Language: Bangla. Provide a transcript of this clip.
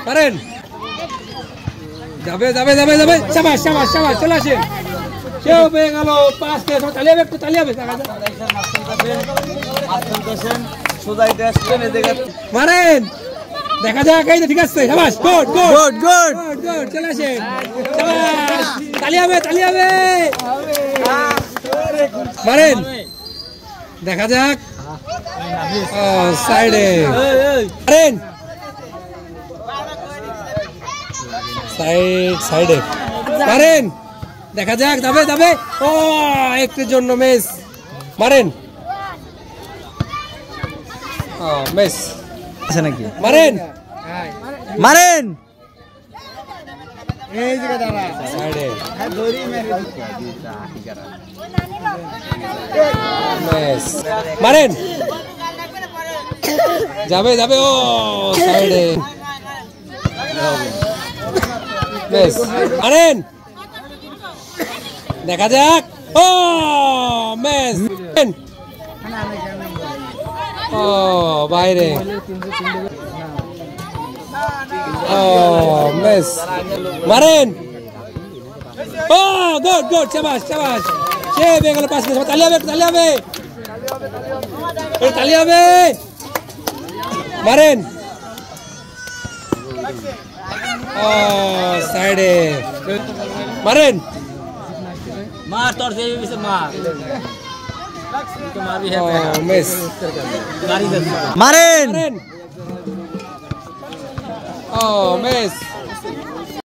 পারেন যাবে যাবে যাবে যাবে শাবাশ শাবাশ শাবাশ চলে আসেন কেউ পেয়ে গেল 5 তে তালিয়াবে একটু তালিয়াবে মারেন দেখা যাক এই ঠিক আছে শাবাশ গুড গুড গুড গুড চলে আসেন শাবাশ তালিয়াবে তালিয়াবে মারেন দেখা যাক ও সাইডে মারেন সাইডে মারেন দেখা যাক যাবে যাবে ও একটির জন্য মিস মারেন ও মিস আছে নাকি মারেন মারেন এই জায়গা দাঁড়া সাইডে ধরি মেরে মিস মারেন যাবে যাবে ও সাইডে মিস মারেন দেখা যাক ও মিস ও বাইরে ও মিস মারেন ও গুড গুড শাবাশ শাবাশ সে বেগল পাস করে তালিয়াবে তালিয়াবে তালিয়াবে মারেন ও সাইডে মারেন मार तोड़ दे से मार तुम्हारी है मिस मारेन ओ मिस